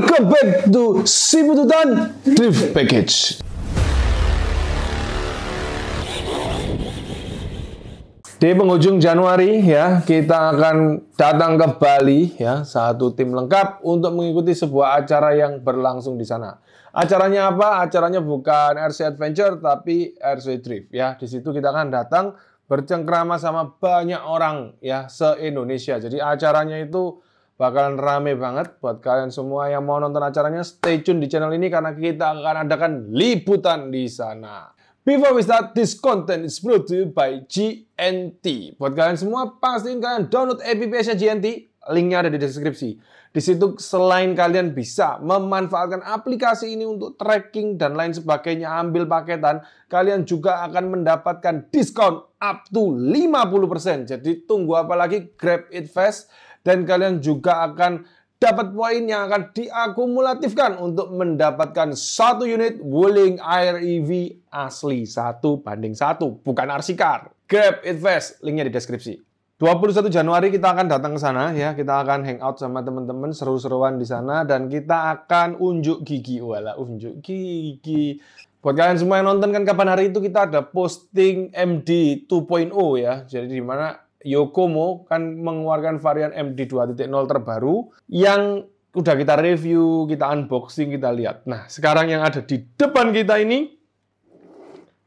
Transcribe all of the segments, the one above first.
Welcome back to Si Bututan Drift Package. Di penghujung Januari ya, kita akan datang ke Bali ya, satu tim lengkap untuk mengikuti sebuah acara yang berlangsung di sana. Acaranya apa? Acaranya bukan RC Adventure tapi RC Drift ya. Di situ kita akan datang bercengkrama sama banyak orang ya se-Indonesia. Jadi acaranya itu bakalan rame banget. Buat kalian semua yang mau nonton acaranya, stay tune di channel ini karena kita akan adakan liputan di sana. Before we start, this content is brought to you by GNT. Buat kalian semua, pastiin kalian download apps-nya GNT. Linknya ada di deskripsi. Di situ selain kalian bisa memanfaatkan aplikasi ini untuk tracking dan lain sebagainya, ambil paketan, kalian juga akan mendapatkan diskon up to 50%. Jadi tunggu apa lagi, grab it fast. Dan kalian juga akan dapat poin yang akan diakumulatifkan untuk mendapatkan satu unit Wuling Air EV asli 1:1, bukan RC car. Grab it fast, linknya di deskripsi. 21 Januari kita akan datang ke sana ya, kita akan hangout sama teman-teman, seru-seruan di sana dan kita akan unjuk gigi. Walah, unjuk gigi. Buat kalian semua yang nonton kan kapan hari itu kita ada posting MD 2.0 ya. Jadi di mana Yokomo kan mengeluarkan varian MD 2.0 terbaru yang udah kita review, kita unboxing, kita lihat. Nah, sekarang yang ada di depan kita ini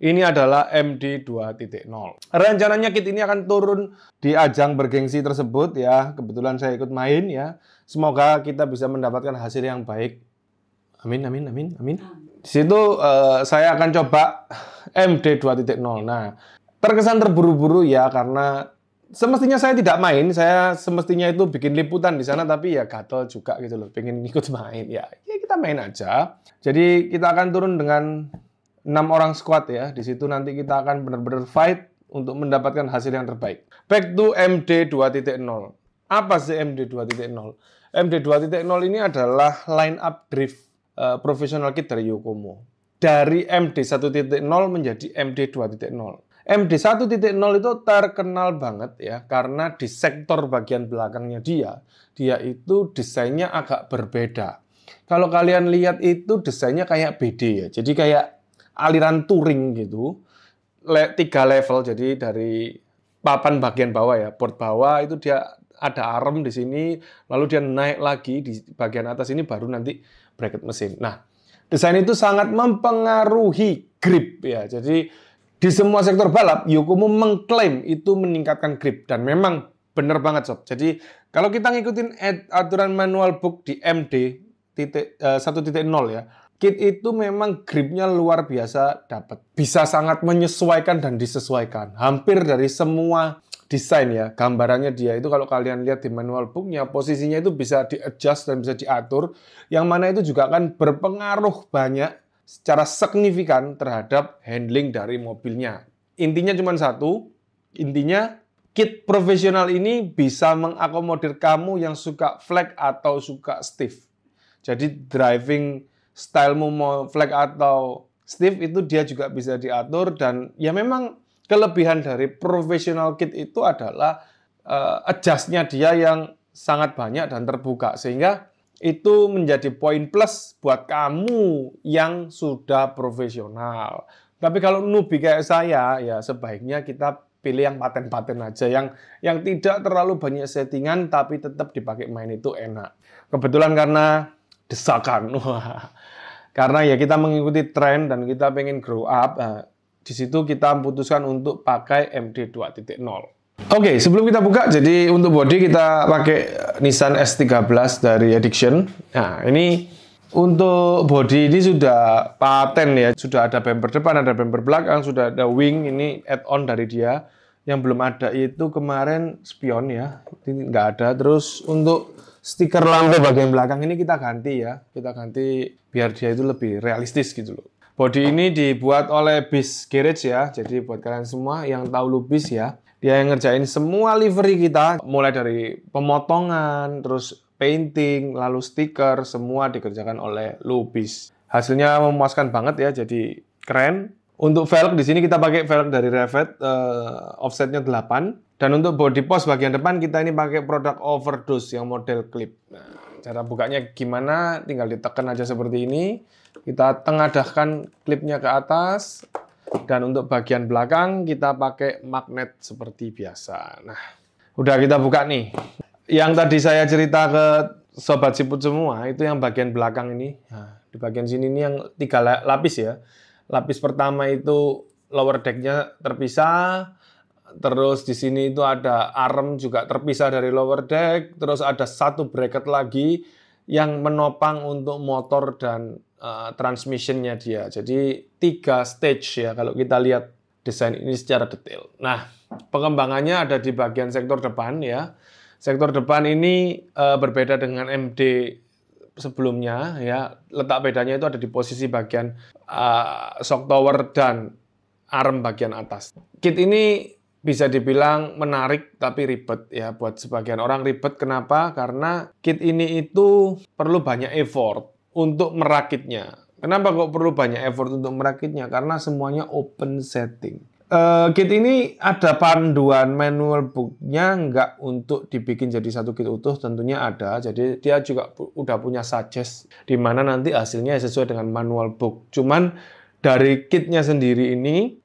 adalah MD 2.0. Rencananya kit ini akan turun di ajang bergengsi tersebut ya. Kebetulan saya ikut main ya. Semoga kita bisa mendapatkan hasil yang baik. Amin, amin, amin, amin. Di situ saya akan coba MD 2.0. Nah, terkesan terburu-buru ya karena semestinya saya tidak main, saya semestinya itu bikin liputan di sana, tapi ya gatel juga gitu loh, pengen ikut main. Ya kita main aja. Jadi kita akan turun dengan 6 orang squad ya. Di situ nanti kita akan benar-benar fight untuk mendapatkan hasil yang terbaik. Back to MD 2.0. Apa sih MD 2.0? MD 2.0 ini adalah line up drift professional kit dari Yokomo. Dari MD 1.0 menjadi MD 2.0. MD 1.0 itu terkenal banget ya karena di sektor bagian belakangnya dia itu desainnya agak berbeda. Kalau kalian lihat itu desainnya kayak BD ya, jadi kayak aliran touring gitu, 3 level. Jadi dari papan bagian bawah ya, board bawah itu dia ada arm di sini, lalu dia naik lagi di bagian atas ini baru nanti bracket mesin. Nah, desain itu sangat mempengaruhi grip ya, jadi di semua sektor balap, Yokomo mengklaim itu meningkatkan grip. Dan memang benar banget sob. Jadi kalau kita ngikutin aturan manual book di MD 1.0 ya, kit itu memang gripnya luar biasa dapat. Bisa sangat menyesuaikan dan disesuaikan. Hampir dari semua desain ya, gambarannya dia itu kalau kalian lihat di manual booknya, posisinya itu bisa di-adjust dan bisa diatur. Yang mana itu juga akan berpengaruh banyak secara signifikan terhadap handling dari mobilnya. Intinya cuma satu, intinya kit profesional ini bisa mengakomodir kamu yang suka flat atau suka stiff. Jadi driving stylemu mau flat atau stiff itu dia juga bisa diatur dan ya memang kelebihan dari professional kit itu adalah adjustnya dia yang sangat banyak dan terbuka sehingga itu menjadi poin plus buat kamu yang sudah profesional. Tapi kalau newbie kayak saya, ya sebaiknya kita pilih yang paten-paten aja, yang tidak terlalu banyak settingan, tapi tetap dipakai main itu enak. Kebetulan karena desakan, karena ya kita mengikuti tren dan kita pengen grow up, di situ kita memutuskan untuk pakai MD 2.0. Oke, sebelum kita buka, jadi untuk body kita pakai Nissan S13 dari Addiction. Nah, ini untuk body ini sudah paten ya, sudah ada bumper depan, ada bumper belakang, sudah ada wing, ini add-on dari dia. Yang belum ada itu kemarin spion ya, ini nggak ada. Terus untuk stiker lampu bagian belakang ini kita ganti ya, kita ganti biar dia itu lebih realistis gitu loh. Body ini dibuat oleh Bis Garage ya, jadi buat kalian semua yang tahu Lubis ya, dia yang ngerjain semua livery kita, mulai dari pemotongan, terus painting, lalu stiker, semua dikerjakan oleh Lubis. Hasilnya memuaskan banget ya, jadi keren. Untuk velg di sini kita pakai velg dari Revet, offsetnya 8. Dan untuk body post bagian depan kita ini pakai produk Overdose yang model clip. Nah, Cara bukanya gimana? Tinggal ditekan aja seperti ini. Kita tengadahkan klipnya ke atas. Dan untuk bagian belakang kita pakai magnet seperti biasa. Nah, udah kita buka nih. Yang tadi saya cerita ke sobat siput semua, itu yang bagian belakang ini. Nah, di bagian sini ini yang 3 lapis ya. Lapis pertama itu lower deck-nya terpisah. Terus di sini itu ada arm juga terpisah dari lower deck. Terus ada 1 bracket lagi yang menopang untuk motor dan transmissionnya dia. Jadi 3 stage ya kalau kita lihat desain ini secara detail. Nah, pengembangannya ada di bagian sektor depan ya. Sektor depan ini berbeda dengan MD sebelumnya ya. Letak bedanya itu ada di posisi bagian shock tower dan arm bagian atas. Kit ini bisa dibilang menarik tapi ribet ya. Buat sebagian orang ribet, kenapa? Karena kit ini itu perlu banyak effort untuk merakitnya. Kenapa kok perlu banyak effort untuk merakitnya? Karena semuanya open setting. Kit ini ada panduan manual book-nya, nggak untuk dibikin jadi satu kit utuh, tentunya ada. Jadi dia juga udah punya suggest di mana nanti hasilnya sesuai dengan manual book. Cuman dari kitnya sendiri ini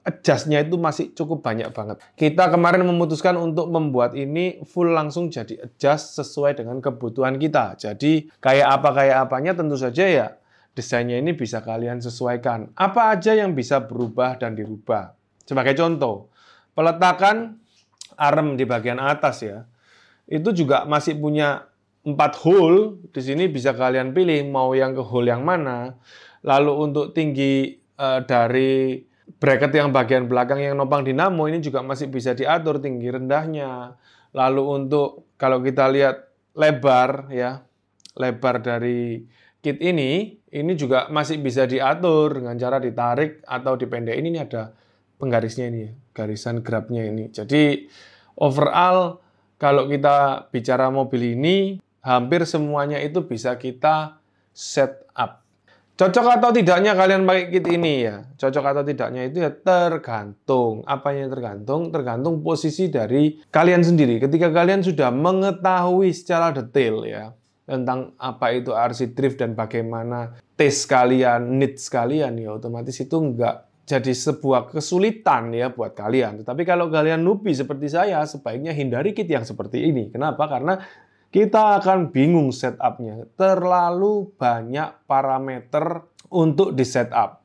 adjust-nya itu masih cukup banyak banget. Kita kemarin memutuskan untuk membuat ini full langsung jadi adjust sesuai dengan kebutuhan kita. Jadi kayak apanya tentu saja ya desainnya ini bisa kalian sesuaikan. Apa aja yang bisa berubah dan dirubah. Sebagai contoh, peletakan arm di bagian atas ya. Itu juga masih punya 4 hole. Di sini bisa kalian pilih mau yang ke hole yang mana. Lalu untuk tinggi dari bracket yang bagian belakang yang nopang dinamo ini juga masih bisa diatur tinggi rendahnya. Lalu untuk kalau kita lihat lebar ya, lebar dari kit ini juga masih bisa diatur dengan cara ditarik atau dipendekin. Ini ada penggarisnya ini ya, garisan grabnya ini. Jadi overall kalau kita bicara mobil ini hampir semuanya itu bisa kita set up. Cocok atau tidaknya kalian pakai kit ini ya? Cocok atau tidaknya itu ya tergantung. Apanya yang tergantung? Tergantung posisi dari kalian sendiri. Ketika kalian sudah mengetahui secara detail ya tentang apa itu RC drift dan bagaimana taste kalian, needs kalian ya otomatis itu enggak jadi sebuah kesulitan ya buat kalian. Tetapi kalau kalian newbie seperti saya, sebaiknya hindari kit yang seperti ini. Kenapa? Karena kita akan bingung setup-nya. Terlalu banyak parameter untuk di setup.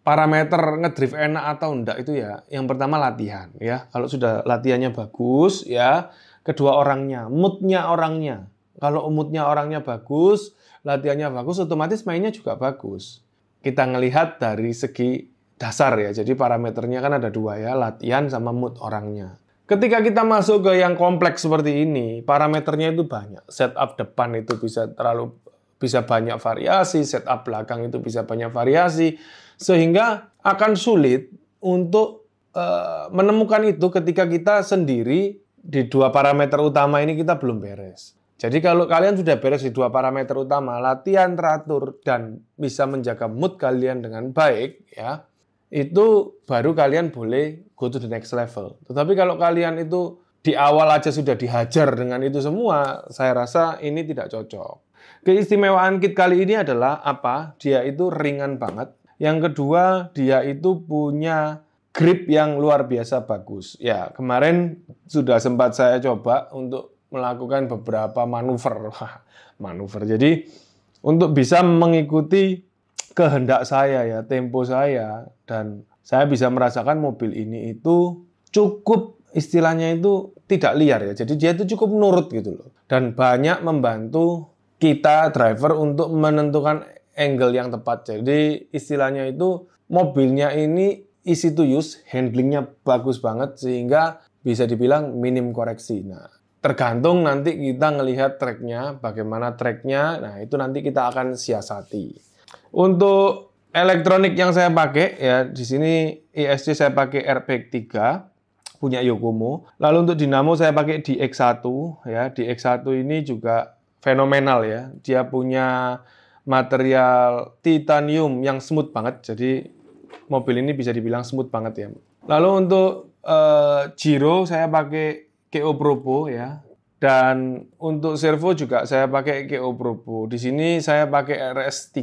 Parameter ngedrift enak atau enggak itu ya, yang pertama latihan ya. Kalau sudah latihannya bagus ya, kedua orangnya, moodnya orangnya. Kalau moodnya orangnya bagus, latihannya bagus, otomatis mainnya juga bagus. Kita ngelihat dari segi dasar ya. Jadi parameternya kan ada 2 ya, latihan sama mood orangnya. Ketika kita masuk ke yang kompleks seperti ini, parameternya itu banyak. Setup depan itu bisa banyak variasi, setup belakang itu bisa banyak variasi, sehingga akan sulit untuk menemukan itu ketika kita sendiri di 2 parameter utama ini kita belum beres. Jadi kalau kalian sudah beres di 2 parameter utama, latihan teratur dan bisa menjaga mood kalian dengan baik, ya, itu baru kalian boleh go to the next level. Tetapi kalau kalian itu di awal aja sudah dihajar dengan itu semua, saya rasa ini tidak cocok. Keistimewaan kit kali ini adalah apa? Dia itu ringan banget. Yang kedua, dia itu punya grip yang luar biasa bagus. Ya, kemarin sudah sempat saya coba untuk melakukan beberapa manuver. Manuver. Jadi, untuk bisa mengikuti kehendak saya ya, tempo saya, dan saya bisa merasakan mobil ini itu cukup istilahnya itu tidak liar ya. Jadi dia itu cukup nurut gitu loh. Dan banyak membantu kita driver untuk menentukan angle yang tepat. Jadi istilahnya itu mobilnya ini easy to use, handlingnya bagus banget sehingga bisa dibilang minim koreksi. Nah, tergantung nanti kita ngelihat tracknya, bagaimana tracknya. Nah, itu nanti kita akan siasati. Untuk elektronik yang saya pakai ya di sini ISC saya pakai Airbag 3 punya Yokomo. Lalu untuk dinamo saya pakai DX1 ya. DX1 ini juga fenomenal ya. Dia punya material titanium yang smooth banget. Jadi mobil ini bisa dibilang smooth banget ya. Lalu untuk gyro saya pakai KO Probo ya. Dan untuk servo juga saya pakai KO Probo. Di sini saya pakai RS3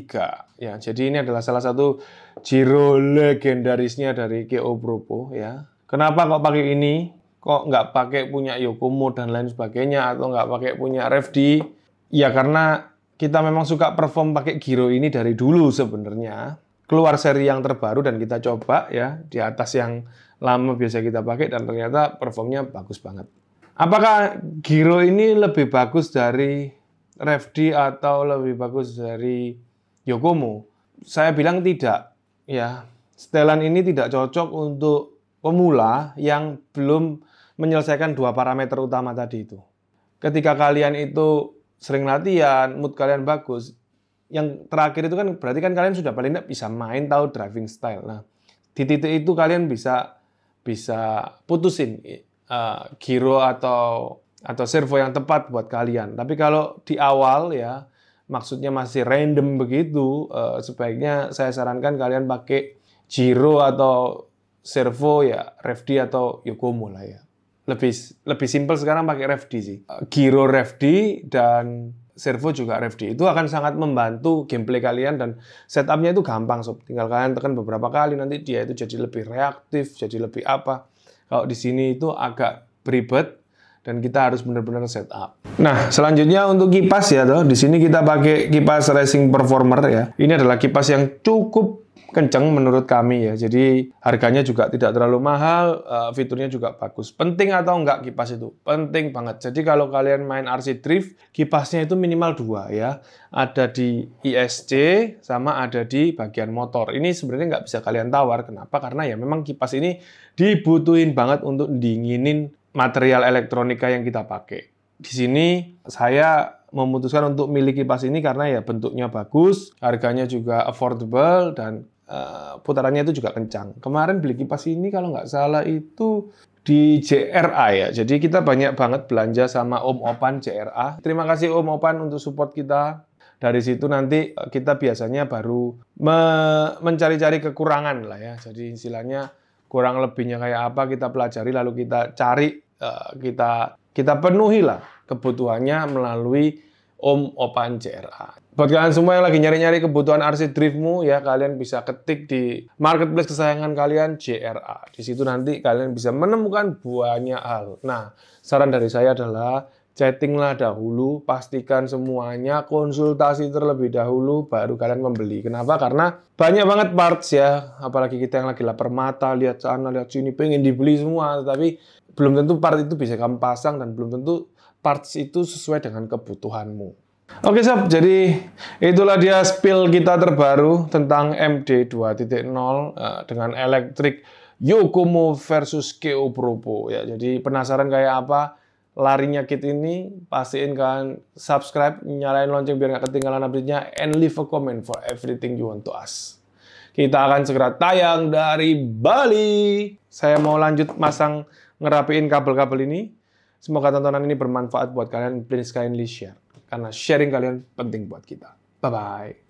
ya. Jadi ini adalah salah satu giro legendarisnya dari KO Probo ya. Kenapa kok pakai ini? Kok nggak pakai punya Yokomo dan lain sebagainya atau nggak pakai punya RFD? Ya karena kita memang suka perform pakai giro ini dari dulu sebenarnya. Keluar seri yang terbaru dan kita coba ya di atas yang lama biasa kita pakai dan ternyata performnya bagus banget. Apakah giro ini lebih bagus dari RFD atau lebih bagus dari Yokomo? Saya bilang tidak ya. Setelan ini tidak cocok untuk pemula yang belum menyelesaikan dua parameter utama tadi itu. Ketika kalian itu sering latihan, mood kalian bagus, yang terakhir itu kan berarti kan kalian sudah paling tidak bisa main, tahu driving style. Nah, di titik itu kalian bisa putusin giro atau servo yang tepat buat kalian. Tapi kalau di awal ya, maksudnya masih random begitu, sebaiknya saya sarankan kalian pakai giro atau servo ya RFD atau Yokomo lah ya. Lebih simpel sekarang pakai RFD sih. Giro RFD dan servo juga RFD. Itu akan sangat membantu gameplay kalian dan setupnya itu gampang sob. Tinggal kalian tekan beberapa kali nanti dia itu jadi lebih reaktif, jadi lebih apa. Kalau di sini itu agak beribet dan kita harus benar-benar setup. Nah, selanjutnya untuk kipas ya toh. Di sini kita pakai kipas Racing Performer ya. Ini adalah kipas yang cukup kenceng menurut kami ya. Jadi harganya juga tidak terlalu mahal, fiturnya juga bagus. Penting atau enggak kipas itu? Penting banget. Jadi kalau kalian main RC Drift, kipasnya itu minimal 2 ya. Ada di ISC sama ada di bagian motor. Ini sebenarnya nggak bisa kalian tawar. Kenapa? Karena ya memang kipas ini dibutuhin banget untuk dinginin material elektronika yang kita pakai. Di sini saya memutuskan untuk milih kipas ini karena ya bentuknya bagus, harganya juga affordable dan putarannya itu juga kencang. Kemarin beli kipas ini kalau nggak salah itu di JRA ya. Jadi kita banyak banget belanja sama Om Opan JRA. Terima kasih Om Opan untuk support kita. Dari situ nanti kita biasanya baru mencari-cari kekurangan lah ya. Jadi istilahnya kurang lebihnya kayak apa kita pelajari lalu kita cari, kita penuhi lah kebutuhannya melalui Om Opan JRA. Buat kalian semua yang lagi nyari-nyari kebutuhan RC Driftmu ya, kalian bisa ketik di marketplace kesayangan kalian JRA. Di situ nanti kalian bisa menemukan banyak hal. Nah, saran dari saya adalah chattinglah dahulu, pastikan semuanya, konsultasi terlebih dahulu, baru kalian membeli. Kenapa? Karena banyak banget parts ya, apalagi kita yang lagi lapar mata, lihat sana, lihat sini, pengen dibeli semua, tapi belum tentu part itu bisa kamu pasang dan belum tentu parts itu sesuai dengan kebutuhanmu. Oke sob, jadi itulah dia spill kita terbaru tentang MD 2.0 dengan elektrik Yokomo versus KO Probo ya. Jadi penasaran kayak apa larinya kit ini? Pastiin kalian subscribe, nyalain lonceng biar nggak ketinggalan update-nya, and leave a comment for everything you want to ask. Kita akan segera tayang dari Bali. Saya mau lanjut masang ngerapiin kabel-kabel ini. Semoga tontonan ini bermanfaat buat kalian. Please kindly share. Karena sharing kalian penting buat kita. Bye-bye.